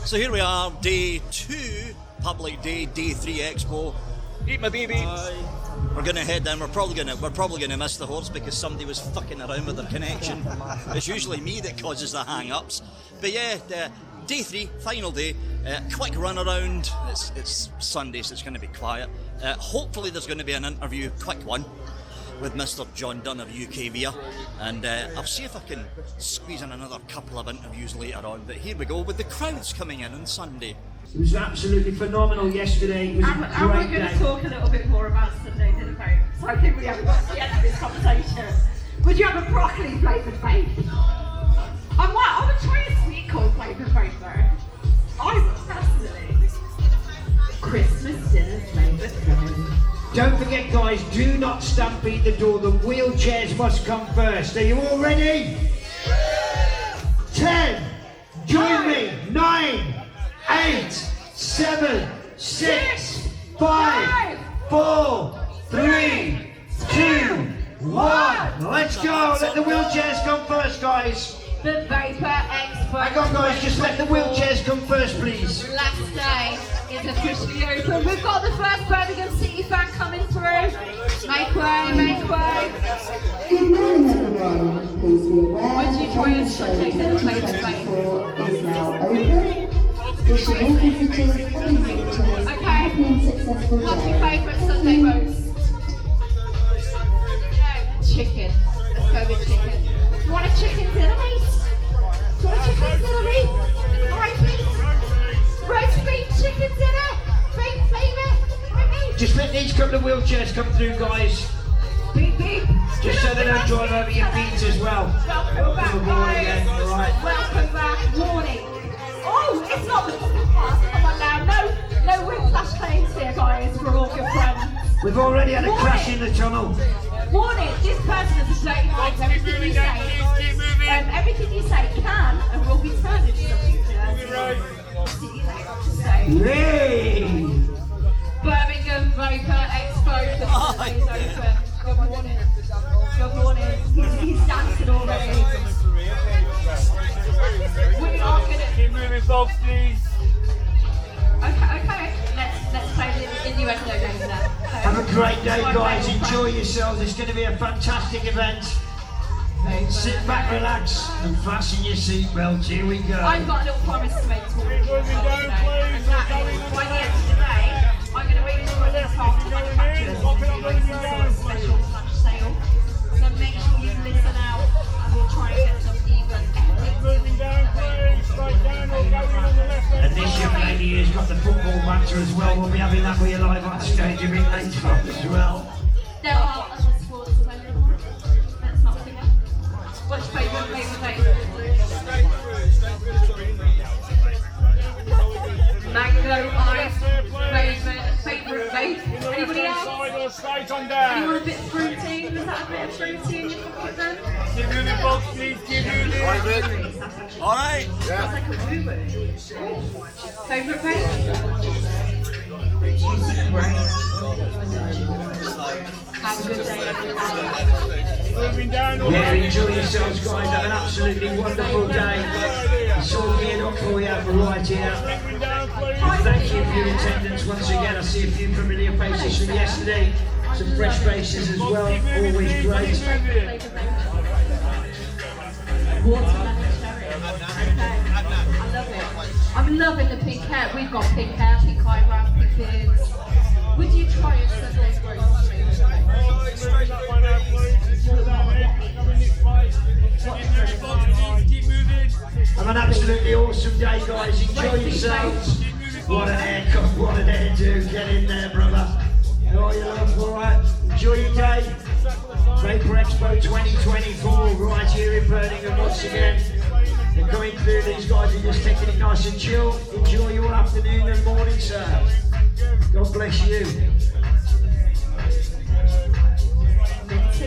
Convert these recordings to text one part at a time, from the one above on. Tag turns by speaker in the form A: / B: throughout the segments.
A: So here we are, day 2, public day, day 3 Expo. Eat my baby. We're going to head down. We're probably going to miss the horse because somebody was fucking around with their connection. It's usually me that causes the hang-ups. But yeah, day 3, final day. Quick run around. It's Sunday, so it's going to be quiet. Hopefully there's going to be an interview, quick one, with Mr. John Dunn of UKVIA, and I'll see if I can squeeze in another couple of interviews later on. But here we go with the crowds coming in on Sunday.
B: It was absolutely phenomenal yesterday. It was
C: and we're going to talk a little bit more about Sunday, didn't we? So I think we haven't got to the end of this conversation. Would you have a broccoli flavoured vape? I would try a sweet corn flavoured vape though. I would personally. Christmas dinner flavoured vape.
B: Don't forget, guys, do not stampede the door. The wheelchairs must come first. Are you all ready? 10, join me, 9, 8, 7, 6, 5, 4, 3, 2, 1. Let's go. Let the wheelchairs come first, guys.
C: The Vaper Expo.
B: Hang on, guys, just let the wheelchairs come first, please.
C: Last day is officially open. We've got the first Birmingham City fan coming through. Make way, make way.
D: Good morning, everyone. Please be aware
C: Would you
D: that
C: try and
D: demonstration
C: shake the plate of
D: 2024 is now open. Wishing all visitors and visitors a happy and successful
C: What's your
D: day.
C: favourite Sunday roast? Chicken. Let's go with chicken. You want a chicken dinner, mate? Do you want a chicken dinner, mate? Alright, please. Roast beef chicken dinner. Great flavour. Right, mate.
B: Just let these couple of wheelchairs come through, guys.
C: Beep, beep.
B: Just so they don't drive over your feet as well.
C: Welcome back,
B: Good morning again.
C: guys.
B: All right.
C: Welcome back. Warning. Oh, it's not the podcast. Come on now. No whiplash claims here, guys. We're all good friends.
B: We've already had a crash in the tunnel.
C: Warning, this person has a dirty mind. Everything you say, everything you say can and will be turned into something dirty.
B: Yay!
C: Birmingham Vaper Expo for Sunday is open. Good morning. Good morning. He's dancing already. We are going to...
E: Keep moving, folks, please.
C: Okay. Let's play the innuendo game then.
B: Have a great day, guys. Enjoy yourselves. It's going to be a fantastic event. Sit back, relax, and fasten your seatbelts. Here we go.
C: I've got a little promise to make to all of you.
E: Moving down, please.
C: By the end of the day, I'm going to read all of these half the manufacturers and do a special flash sale. So make sure you listen out and we'll try and get some even epic.
E: Moving down, please. Straight down or going on the left.
B: And this young lady has got the football matter as well. We'll be having that with you live on stage a bit later on as well.
C: There are other sports available. Let's not forget. What's your favourite vape? Mango ice, favourite vape. Anybody else?
E: Side or straight on
C: You
E: down.
C: want a bit fruity? Was that a bit of fruity in your pocket then?
E: Keep moving, folks, please. Keep moving.
A: All right.
C: That's like a boo-boo. Favourite vape? Have a good day, everyone.
E: Moving down or
B: Yeah, enjoy yourselves, guys. Have an absolutely wonderful day. It's all geared up for you right here.
E: moving down, please.
B: And thank you for your attendance once again. I see a few familiar faces from yesterday. Some fresh faces as well. Always great.
C: Watermelon cherry. Okay. I love it. I'm loving the pink hair. We've got pink hair, pink eyebrows, pink beards. Would you try a Sunday's roast?
E: Moving that one out, please. Pull that in. Coming this way. Keep moving, folks, please. Keep moving.
B: Have an absolutely awesome day, guys. Enjoy yourselves. What an haircut, what an hairdo. Get in there, brother. Oh, you love, all right. Enjoy your day. Vaper Expo 2024 right here in Birmingham once again. They're going through, these guys are just taking it nice and chill. Enjoy your afternoon and morning, sir. God bless you.
C: That's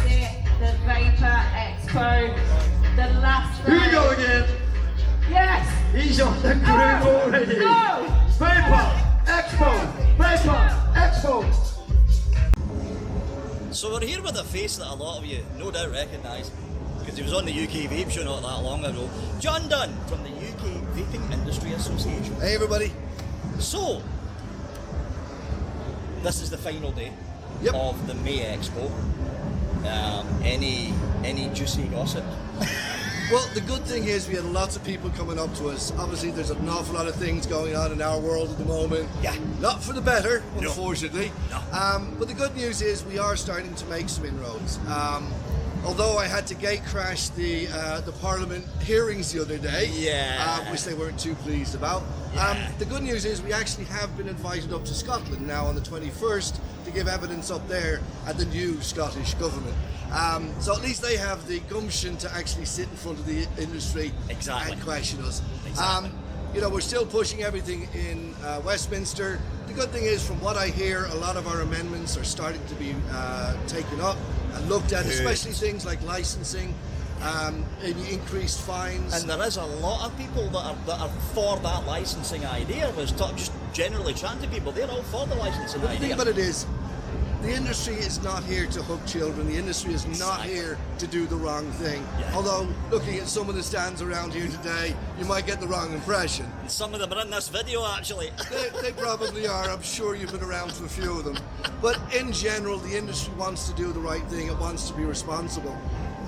C: it. The Vaper Expo. The last
B: Here we
C: day.
B: go again.
C: Yes.
B: He's on the groove already.
C: No.
B: Vaper Expo. Vaper Expo.
A: So we're here with a face that a lot of you no doubt recognise. because he was on the UK Vape Show not that long ago. John Dunn from the UK Vaping Industry Association.
F: Hey everybody.
A: So, this is the final day
F: Yep.
A: of the May Expo. Any juicy gossip?
F: Well, the good thing is we had lots of people coming up to us. Obviously, there's an awful lot of things going on in our world at the moment.
A: Yeah.
F: Not for the better,
A: No.
F: unfortunately.
A: No.
F: But the good news is we are starting to make some inroads. Although I had to gate crash the Parliament hearings the other day,
A: Yeah.
F: which they weren't too pleased about.
A: Yeah.
F: The good news is we actually have been invited up to Scotland now on the 21st to give evidence up there at the new Scottish government. So at least they have the gumption to actually sit in front of the industry
A: Exactly.
F: and question us.
A: Exactly.
F: You know, we're still pushing everything in Westminster. The good thing is, from what I hear, a lot of our amendments are starting to be taken up and looked at,
A: Good.
F: especially things like licensing, increased fines.
A: And there is a lot of people that are for that licensing idea. I was just generally chatting to people, they're all for the licensing
F: But the thing
A: idea.
F: about it is, the industry is not here to hook children. The industry is not
A: Exactly.
F: here to do the wrong thing.
A: Yeah.
F: Although, looking at some of the stands around here today, you might get the wrong impression.
A: Some of them are in this video actually.
F: They probably are. I'm sure you've been around to a few of them. But in general, the industry wants to do the right thing. It wants to be responsible.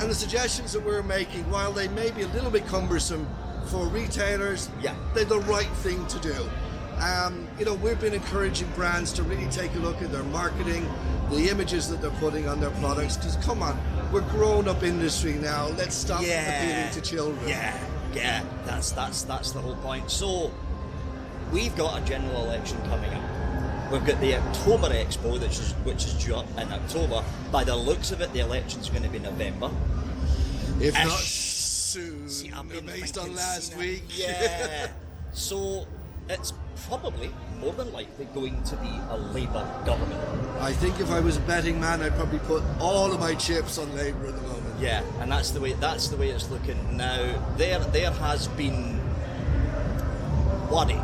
F: And the suggestions that we're making, while they may be a little bit cumbersome for retailers,
A: Yeah.
F: they're the right thing to do. You know, we've been encouraging brands to really take a look at their marketing, the images that they're putting on their products. Because come on, we're grown-up industry now. Let's stop appealing to children.
A: Yeah, that's the whole point. So we've got a general election coming up. We've got the October Expo, which is due up in October. By the looks of it, the election's going to be November.
F: If not
A: Ish.
F: soon,
A: See, I've been
F: based on
A: thinking
F: last
A: soon.
F: week.
A: Yeah. So it's probably more than likely going to be a Labour government.
F: I think if I was a betting man, I'd probably put all of my chips on Labour at the moment.
A: Yeah, and that's the way it's looking now. There has been worry,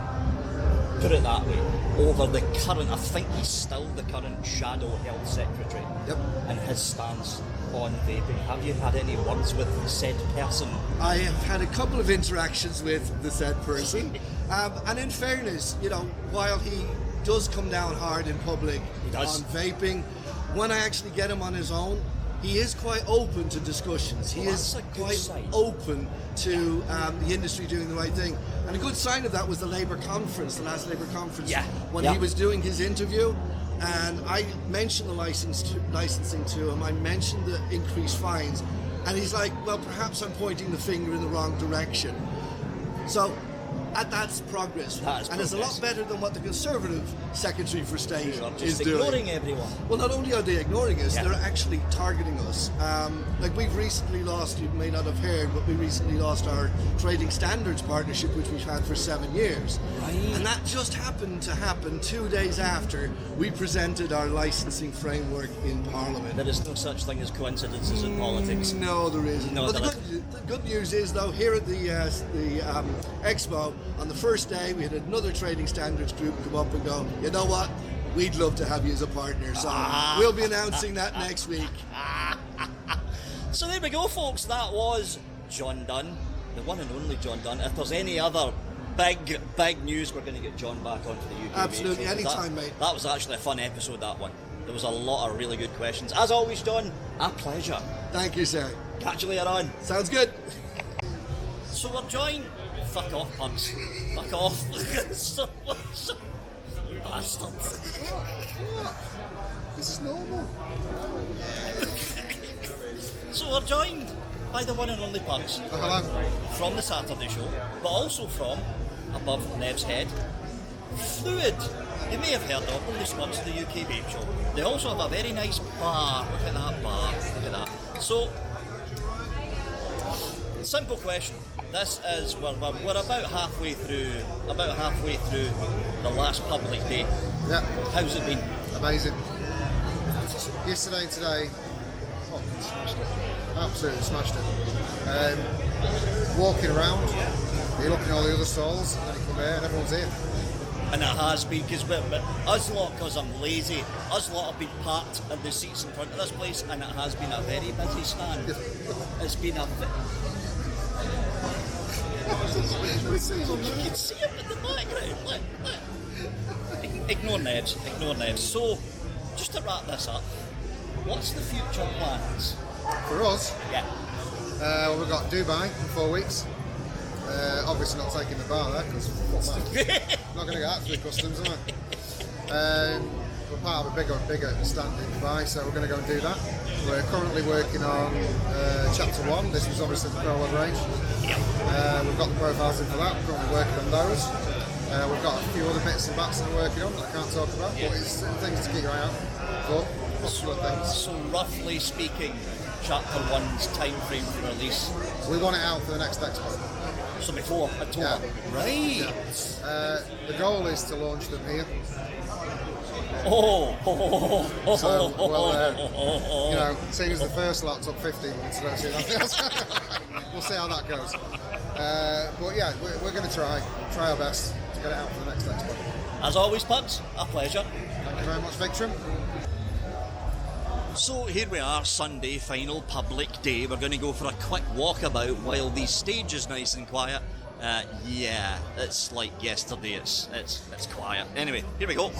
A: put it that way, over the current. I think he's still the current Shadow Health Secretary.
F: Yep.
A: And his stance on vaping. Have you had any words with said person?
F: I have had a couple of interactions with the said person, and in fairness, you know, while he does come down hard in public
A: does.
F: on vaping, when I actually get him on his own, he is quite open to discussions. He
A: Well,
F: is
A: that's a good
F: quite
A: sign.
F: open to the industry doing the right thing. And a good sign of that was the Labour conference, the last Labour conference,
A: Yeah.
F: when
A: Yeah.
F: he was doing his interview. And I mentioned the licensing to him. I mentioned the increased fines, and he's like, "Well, perhaps I'm pointing the finger in the wrong direction." So, that's progress,
A: That is
F: and it's a lot
A: progress.
F: better than what the Conservative Secretary for State
A: You're
F: is
A: just
F: doing.
A: ignoring everyone.
F: Well, not only are they ignoring us,
A: Yeah.
F: they're actually targeting us. Like we've recently lost, you may not have heard, but we recently lost our trading standards partnership, which we've had for 7 years.
A: Right.
F: And that just happened to happen 2 days after we presented our licensing framework in Parliament.
A: There is no such thing as coincidences in politics.
F: No, there isn't.
A: No,
F: but
A: there
F: the good news is, though, here at the Expo, on the first day, we had another trading standards group come up and go, "You know what? We'd love to have you as a partner." So we'll be announcing that next week.
A: So there we go, folks. That was John Dunn, the one and only John Dunn. If there's any other big news, we're going to get John back onto the UK.
F: Absolutely,
A: Vape Show, 'cause
F: anytime, mate.
A: That was actually a fun episode, that one. There was a lot of really good questions. As always, John, a pleasure.
F: Thank you, sir.
A: Catch you later on.
F: Sounds good.
A: So we're joined. Fuck off, punks. Fuck off. so, bastard.
F: This is normal.
A: So we're joined by the one and only punks.
F: Hello.
A: From the Saturday show, but also from above Nev's head, Fluid. You may have heard of them, they sponsor the UK Vape Show. They also have a very nice bar. Look at that bar, look at that. So, simple question. This is, we're about halfway through the last public day.
G: Yeah,
A: How's it been?
G: amazing. Yesterday and today, smashed it. Absolutely smashed it. Walking around, you're looking at all the other stalls, and then you come here and everyone's here.
A: And it has been, because us lot, because I'm lazy, us lot have been parked in the seats in front of this place, and it has been a very busy stand. It's been a... You can see him in the background. Look. Ignore Ned. So, just to wrap this up, what's the future plans?
G: For us,
A: Yeah.
G: we've got Dubai in 4 weeks. Obviously not taking the bar there because not going to get that through customs, am I? We're part of a bigger stand in Dubai, so we're going to go and do that. We're currently working on chapter 1. This was obviously the Pro Level range. We've got the profiles in for that. We're currently working on those. We've got a few other bits and bats that we're working on that I can't talk about, but it's things to keep your eye out for. Popular things.
A: So roughly speaking, chapter 1's time frame for release.
G: We want it out for the next Expo.
A: So before October.
G: Yeah.
A: Right.
G: Yeah. The goal is to launch them here.
A: So,
G: You know, seeing as the first lot took 15 months, I don't see nothing else. We'll see how that goes. But yeah, we're going to try our best to get it out for the next Expo.
A: As always, Pugs, a pleasure.
G: Thank you very much, Victor.
A: So here we are, Sunday, final public day. We're going to go for a quick walkabout while the stage is nice and quiet. Yeah, it's like yesterday. It's quiet. Anyway, here we go.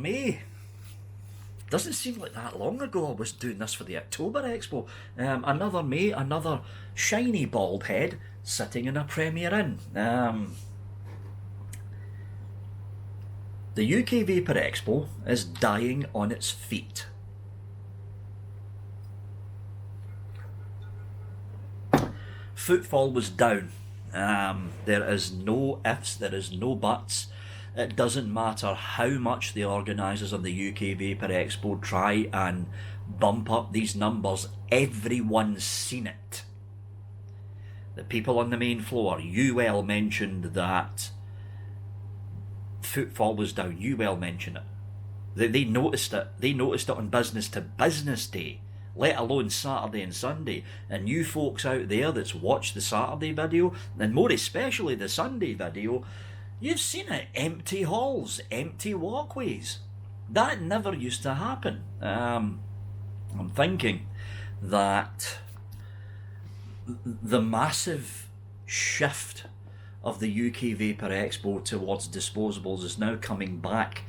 A: May. Doesn't seem like that long ago I was doing this for the October Expo. Another May, another shiny bald head sitting in a Premier Inn. The UK Vaper Expo is dying on its feet. Footfall was down. There is no ifs, there is no buts. It doesn't matter how much the organisers of the UK Vaper Expo try and bump up these numbers, everyone's seen it. The people on the main floor, you well mentioned that footfall was down. You well mentioned it. They noticed it. They noticed it on business to business day, let alone Saturday and Sunday. And you folks out there that's watched the Saturday video, and more especially the Sunday video, you've seen it. Empty halls, empty walkways. That never used to happen. I'm thinking that the massive shift of the UK Vaper Expo towards disposables is now coming back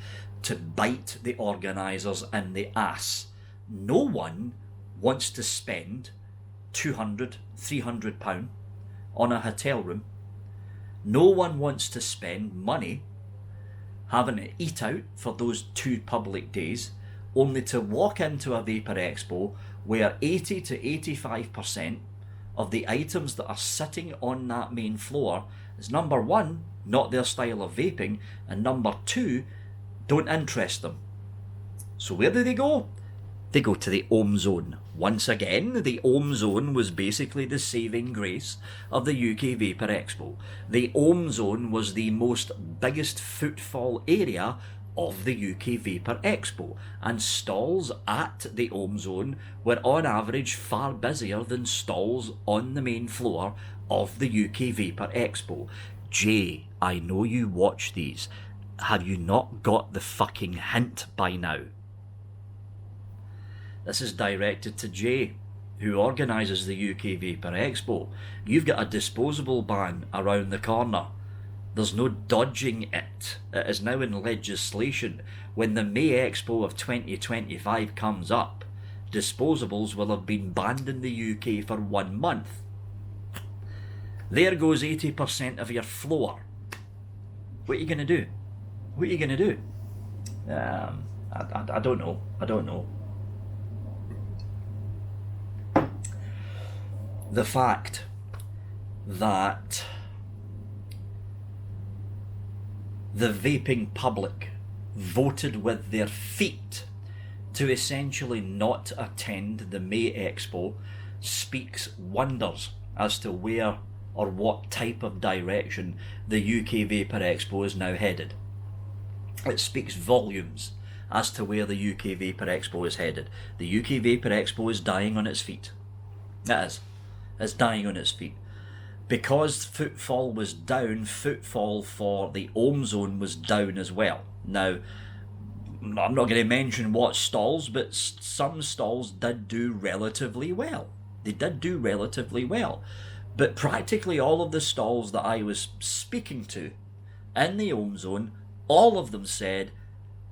A: to bite the organisers in the ass. No one wants to spend £200, £300 on a hotel room. No one wants to spend money having to eat out for those 2 public days, only to walk into a Vaper Expo where 80 to 85% of the items that are sitting on that main floor is, number one, not their style of vaping, and number two, don't interest them. So where do they go? They go to the Ohm Zone. Once again, the Ohm Zone was basically the saving grace of the UK Vaper Expo. The Ohm Zone was the biggest footfall area of the UK Vaper Expo, and stalls at the Ohm Zone were on average far busier than stalls on the main floor of the UK Vaper Expo. Jay, I know you watch these. Have you not got the fucking hint by now? This is directed to Jay, who organises the UK Vaper Expo. You've got a disposable ban around the corner. There's no dodging it. It is now in legislation. When the May Expo of 2025 comes up, disposables will have been banned in the UK for 1 month. There goes 80% of your floor. What are you going to do? What are you going to do? I don't know. I don't know. The fact that the vaping public voted with their feet to essentially not attend the May Expo speaks wonders as to where or what type of direction the UK Vaper Expo is now headed. It speaks volumes as to where the UK Vaper Expo is headed. The UK Vaper Expo is dying on its feet. It is. It's dying on its feet. Because footfall was down, footfall for the Ohm Zone was down as well. Now, I'm not going to mention what stalls, but some stalls did do relatively well. They did do relatively well. But practically all of the stalls that I was speaking to in the Ohm Zone, all of them said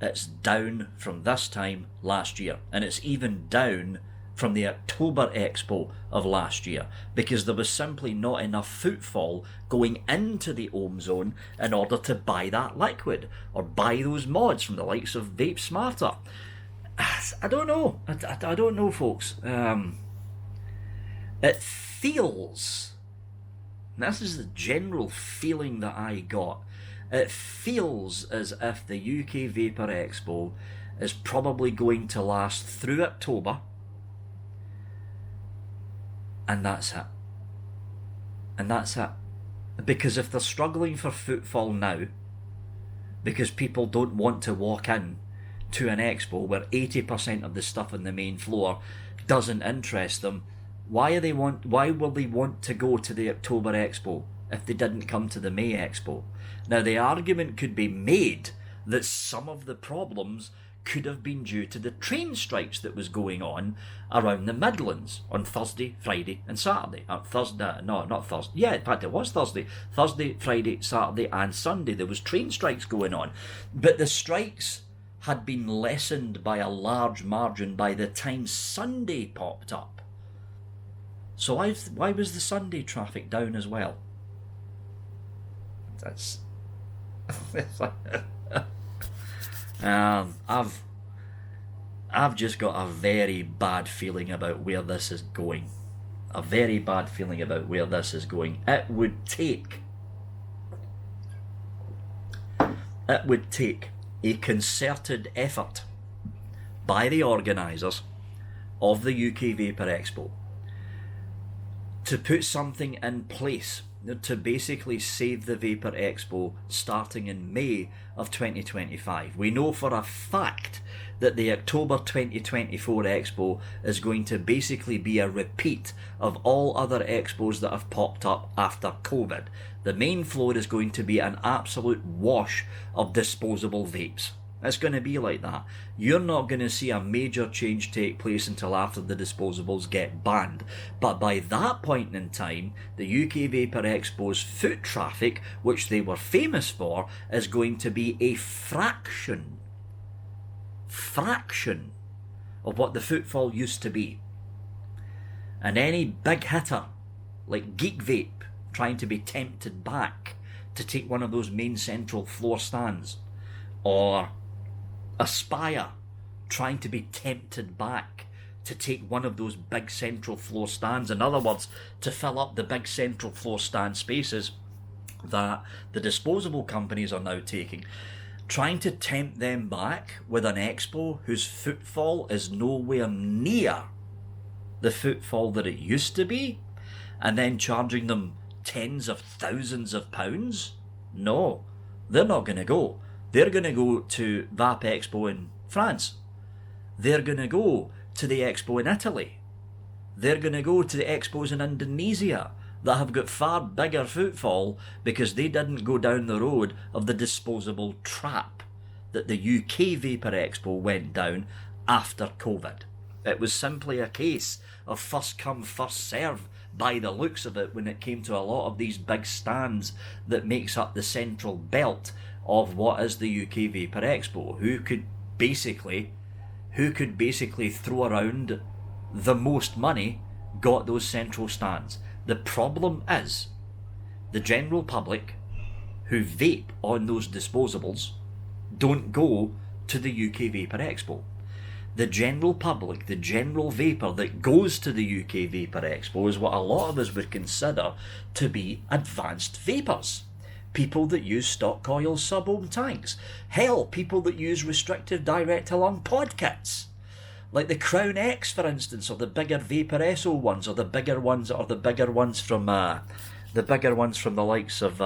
A: it's down from this time last year. And it's even down from the October Expo of last year, because there was simply not enough footfall going into the Ohm Zone in order to buy that liquid or buy those mods from the likes of Vape Smarter. I don't know. I don't know, folks. It feels, this is the general feeling that I got, it feels as if the UK Vaper Expo is probably going to last through October, and that's it. And that's it. Because if they're struggling for footfall now, because people don't want to walk in to an expo where 80% of the stuff on the main floor doesn't interest them, why will they want to go to the October Expo if they didn't come to the May Expo? Now, the argument could be made that some of the problems could have been due to the train strikes that was going on around the Midlands on Thursday, Friday and Saturday. Yeah, in fact it was Thursday, Friday, Saturday and Sunday. There was train strikes going on. But the strikes had been lessened by a large margin by the time Sunday popped up. So why was the Sunday traffic down as well? That's I've just got a very bad feeling about where this is going. A very bad feeling about where this is going. It would take a concerted effort by the organisers of the UK Vaper Expo to put something in place to basically save the Vaper Expo starting in May of 2025. We know for a fact that the October 2024 Expo is going to basically be a repeat of all other expos that have popped up after COVID. The main floor is going to be an absolute wash of disposable vapes. It's going to be like that. You're not going to see a major change take place until after the disposables get banned. But by that point in time, the UK Vaper Expo's foot traffic, which they were famous for, is going to be a fraction of what the footfall used to be. And any big hitter like Geek Vape trying to be tempted back to take one of those main central floor stands, or Aspire trying to be tempted back to take one of those big central floor stands, in other words, to fill up the big central floor stand spaces that the disposable companies are now taking, trying to tempt them back with an expo whose footfall is nowhere near the footfall that it used to be, and then charging them tens of thousands of pounds? No, they're not going to go. They're going to go to Vape Expo in France. They're going to go to the Expo in Italy. They're going to go to the expos in Indonesia that have got far bigger footfall because they didn't go down the road of the disposable trap that the UK Vaper Expo went down after COVID. It was simply a case of first come, first serve by the looks of it when it came to a lot of these big stands that makes up the central belt of what is the UK Vaper Expo. Who could basically throw around the most money got those central stands. The problem is the general public who vape on those disposables don't go to the UK Vaper Expo. The general public, the general vapor that goes to the UK Vaper Expo is what a lot of us would consider to be advanced vapors. People that use stock coil sub-ohm tanks. Hell, people that use restrictive direct-to-lung pod kits. Like the Crown X, for instance, or the bigger Vaper SO ones, or the bigger ones from the likes of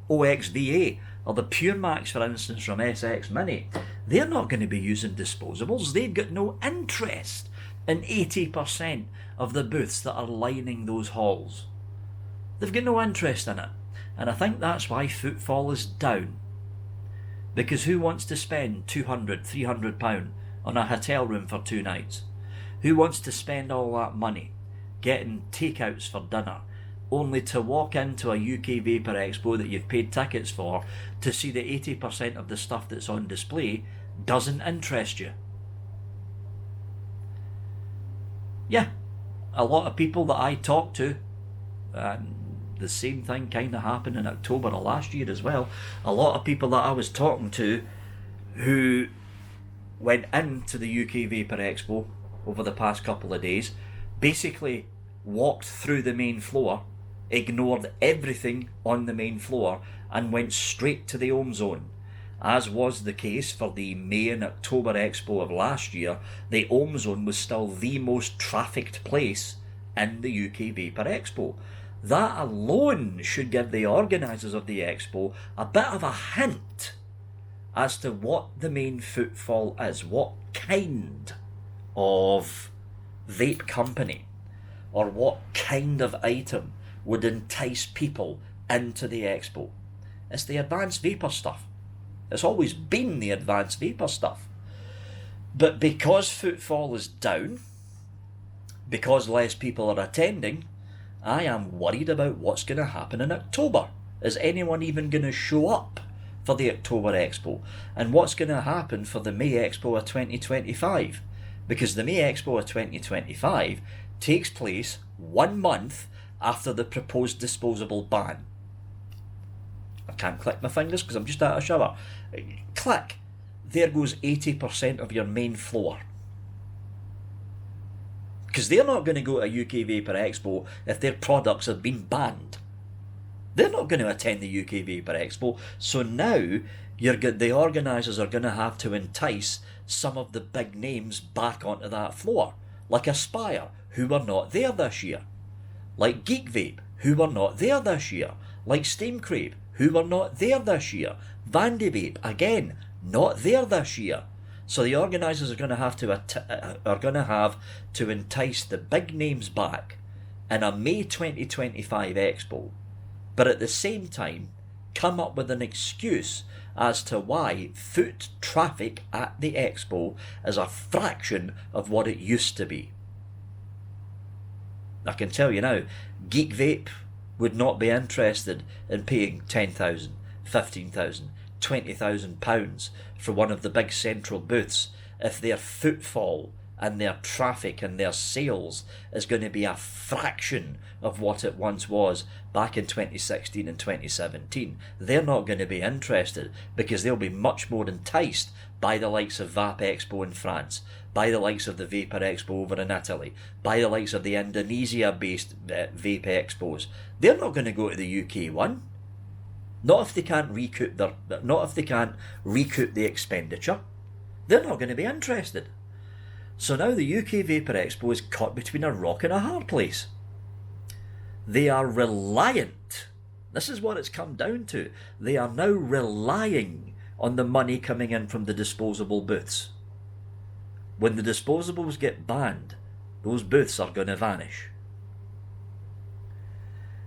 A: OXVA, or the Pure Max, for instance, from SX Mini. They're not going to be using disposables. They've got no interest in 80% of the booths that are lining those halls. They've got no interest in it. And I think that's why footfall is down. Because who wants to spend £200, £300 on a hotel room for 2 nights? Who wants to spend all that money getting takeouts for dinner, only to walk into a UK Vaper Expo that you've paid tickets for to see that 80% of the stuff that's on display doesn't interest you? Yeah, a lot of people that I talk to, the same thing kind of happened in October of last year as well. A lot of people that I was talking to who went into the UK Vaper Expo over the past couple of days basically walked through the main floor, ignored everything on the main floor, and went straight to the Ohm Zone. As was the case for the May and October Expo of last year, the Ohm Zone was still the most trafficked place in the UK Vaper Expo. That alone should give the organisers of the Expo a bit of a hint as to what the main footfall is, what kind of vape company or what kind of item would entice people into the Expo. It's the advanced vapour stuff. It's always been the advanced vapour stuff. But because footfall is down, because less people are attending, I am worried about what's going to happen in October. Is anyone even going to show up for the October Expo, and what's going to happen for the May Expo of 2025, because the May Expo of 2025 takes place 1 month after the proposed disposable ban. I can't click my fingers because I'm just out of shower. Click. There goes 80% of your main floor. Because they're not going to go to a UK Vapor Expo if their products have been banned. They're not going to attend the UK Vapor Expo. So now the organisers are going to have to entice some of the big names back onto that floor. Like Aspire, who were not there this year. Like Geek Vape, who were not there this year. Like Steam Crave, who were not there this year. Vandy Vape, again, not there this year. So the organisers are going to have to entice the big names back in a May 2025 Expo, but at the same time come up with an excuse as to why foot traffic at the Expo is a fraction of what it used to be. I can tell you now, Geek Vape would not be interested in paying £10,000, £15,000, £20,000 for one of the big central booths if their footfall and their traffic and their sales is going to be a fraction of what it once was back in 2016 and 2017. They're not going to be interested because they'll be much more enticed by the likes of Vape Expo in France, by the likes of the Vapor Expo over in Italy, by the likes of the Indonesia-based Vape Expos. They're not going to go to the UK one. Not if they can't recoup the expenditure. They're not going to be interested. So now the UK Vapor Expo is caught between a rock and a hard place. They are reliant. This is what it's come down to. They are now relying on the money coming in from the disposable booths. When the disposables get banned, those booths are going to vanish.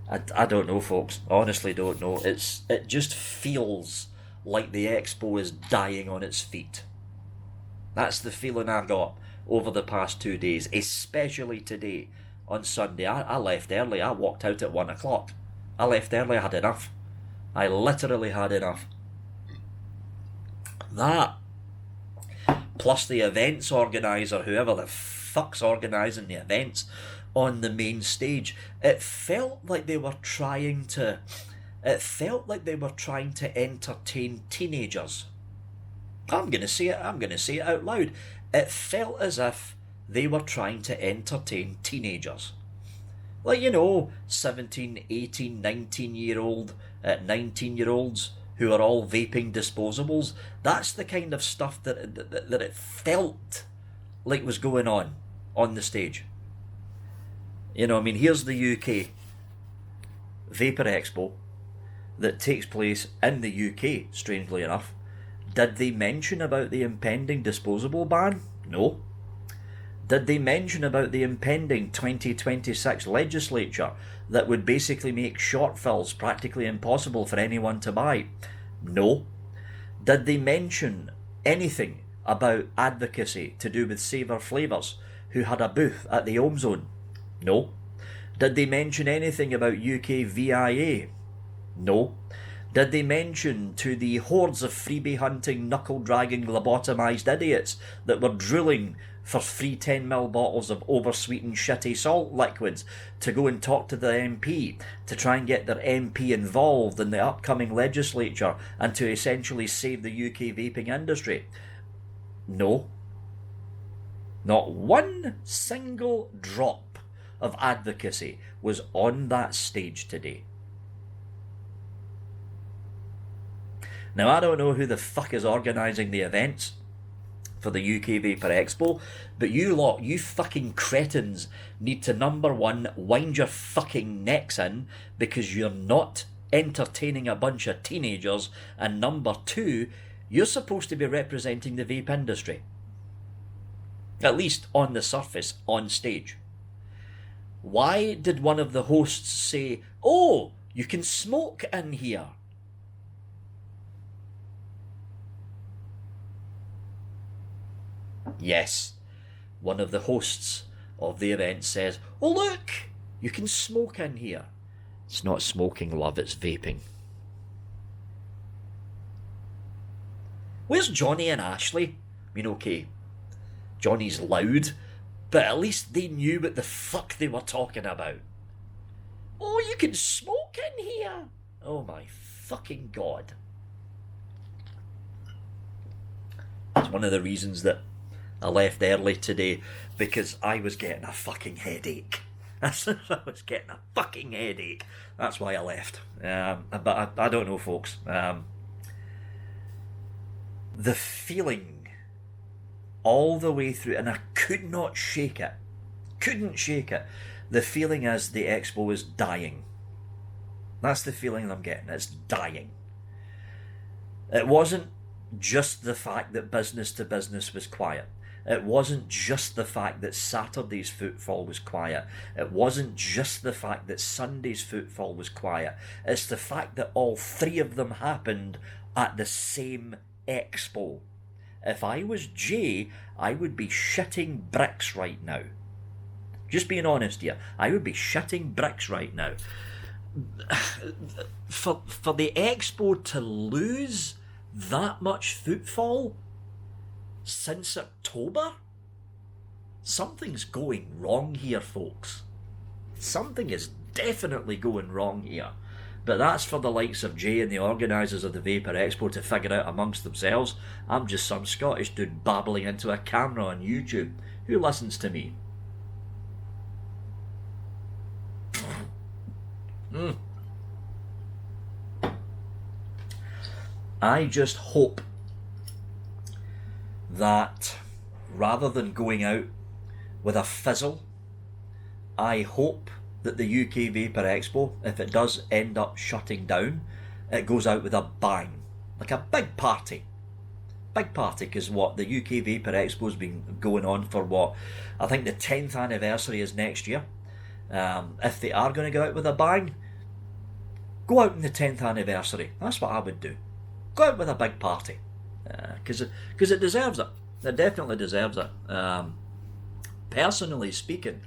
A: I don't know, folks. Honestly don't know. It just feels like the Expo is dying on its feet. That's the feeling I got over the past 2 days, especially today on Sunday. I left early. I walked out at 1 o'clock. I left early. I had enough. I literally had enough. That, plus the events organiser, whoever the fuck's organising the events on the main stage, it felt like they were trying to entertain teenagers. I'm going to say it out loud. It felt as if they were trying to entertain teenagers. Like, 17, 18, 19-year-olds who are all vaping disposables. That's the kind of stuff that it felt like was going on the stage. Here's the UK Vapor Expo that takes place in the UK, strangely enough. Did they mention about the impending disposable ban? No. Did they mention about the impending 2026 legislature that would basically make short fills practically impossible for anyone to buy? No. Did they mention anything about advocacy to do with Savour Flavours, who had a booth at the Home Zone? No. Did they mention anything about UK VIA? No. Did they mention to the hordes of freebie hunting, knuckle-dragging, lobotomised idiots that were drooling for free 10ml bottles of oversweetened shitty salt liquids to go and talk to the MP, to try and get their MP involved in the upcoming legislature and to essentially save the UK vaping industry? No. Not one single drop of advocacy was on that stage today. Now, I don't know who the fuck is organising the events for the UK Vapor Expo, but you lot, you fucking cretins, need to, number one, wind your fucking necks in because you're not entertaining a bunch of teenagers, and number two, you're supposed to be representing the vape industry. At least on the surface, on stage. Why did one of the hosts say, "Oh, you can smoke in here"? Yes, one of the hosts of the event says, "Oh look, you can smoke in here." It's not smoking, love, it's vaping.
H: Where's Johnny and Ashley? I mean, okay, Johnny's loud, but at least they knew what the fuck they were talking about. Oh, you can smoke in here. Oh my fucking God. That's one of the reasons that I left early today, because I was getting a fucking headache. I was getting a fucking headache. That's why I left. But I don't know, folks. The feeling all the way through, and I could not shake it. Couldn't shake it. The feeling as the expo is dying. That's the feeling I'm getting. It's dying. It wasn't just the fact that business to business was quiet. It wasn't just the fact that Saturday's footfall was quiet. It wasn't just the fact that Sunday's footfall was quiet. It's the fact that all three of them happened at the same expo. If I was Jay, I would be shitting bricks right now. Just being honest here, I would be shitting bricks right now. For the expo to lose that much footfall since October? Something's going wrong here, folks. Something is definitely going wrong here. But that's for the likes of Jay and the organisers of the Vaper Expo to figure out amongst themselves. I'm just some Scottish dude babbling into a camera on YouTube. Who listens to me? I just hope that rather than going out with a fizzle, I hope that the UK Vaper Expo, if it does end up shutting down, it goes out with a bang. Like a big party. Big party, because what, the UK Vaper Expo's been going on for what? I think the 10th anniversary is next year. If they are going to go out with a bang, go out in the 10th anniversary. That's what I would do. Go out with a big party. Because it deserves it. It definitely deserves it. Personally speaking,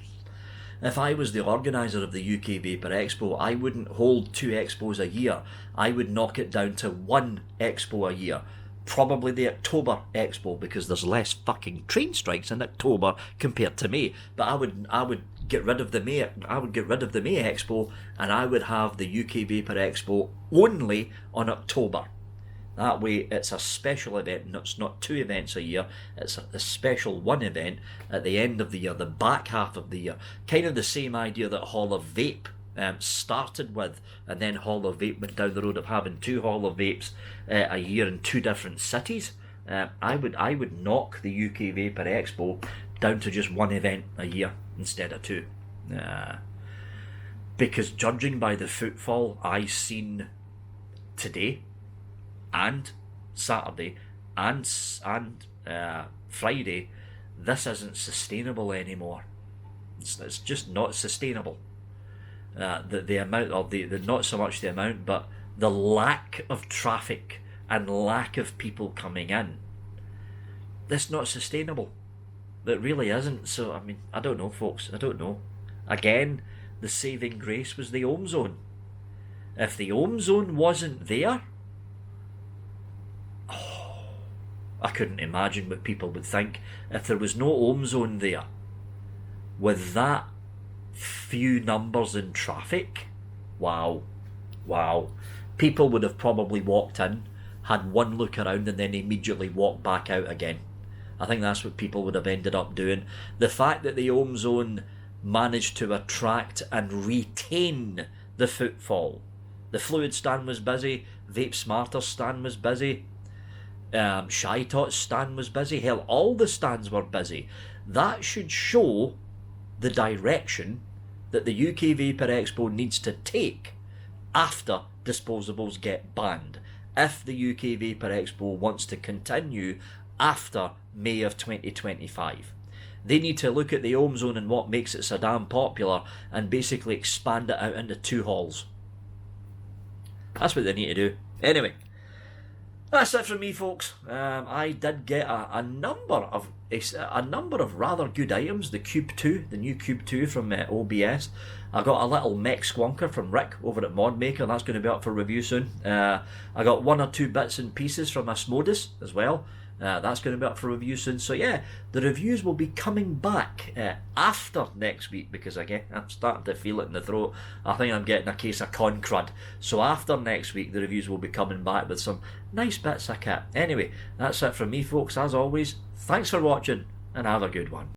H: if I was the organiser of the UK Vaper Expo, I wouldn't hold 2 expos a year. I would knock it down to 1 expo a year. Probably the October Expo, because there's less fucking train strikes in October compared to May. But I would get rid of the May Expo, and I would have the UK Vaper Expo only on October. That way it's a special event, and it's not 2 events a year, it's a special 1 event at the end of the year, the back half of the year. Kind of the same idea that Hall of Vape started with, and then Hall of Vape went down the road of having 2 Hall of Vapes a year in 2 different cities. I would knock the UK Vaper Expo down to just 1 event a year instead of 2. Because judging by the footfall I've seen today, and Saturday and Friday, this isn't sustainable anymore. It's just not sustainable. The amount of the not so much the amount, but the lack of traffic and lack of people coming in. That's not sustainable. It really isn't. So I mean, I don't know, folks. I don't know. Again, the saving grace was the Ohm Zone. If the Ohm Zone wasn't there, I couldn't imagine what people would think if there was no Ohm Zone there. With that few numbers in traffic, wow. People would have probably walked in, had 1 look around, and then immediately walked back out again. I think that's what people would have ended up doing. The fact that the Ohm Zone managed to attract and retain the footfall. The Fluid stand was busy, Vape Smarter's stand was busy, Shy Tot's stand was busy, hell, all the stands were busy. That should show the direction that the UK Vaper Expo needs to take after disposables get banned, if the UK Vaper Expo wants to continue after May of 2025. They need to look at the Ohm Zone and what makes it so damn popular and basically expand it out into 2 halls. That's what they need to do. Anyway, That's it from me, folks. I did get a number of rather good items. The Cube 2, the new Cube 2 from OBS. I got a little mech squonker from Rick over at Modmaker. That's going to be up for review soon. I got 1 or 2 bits and pieces from Asmodus as well. That's going to be up for review soon. So yeah, the reviews will be coming back after next week, because again, I'm starting to feel it in the throat. I think I'm getting a case of con crud. So after next week, the reviews will be coming back with some nice bits of kit. Anyway, that's it from me, folks. As always, thanks for watching and have a good one.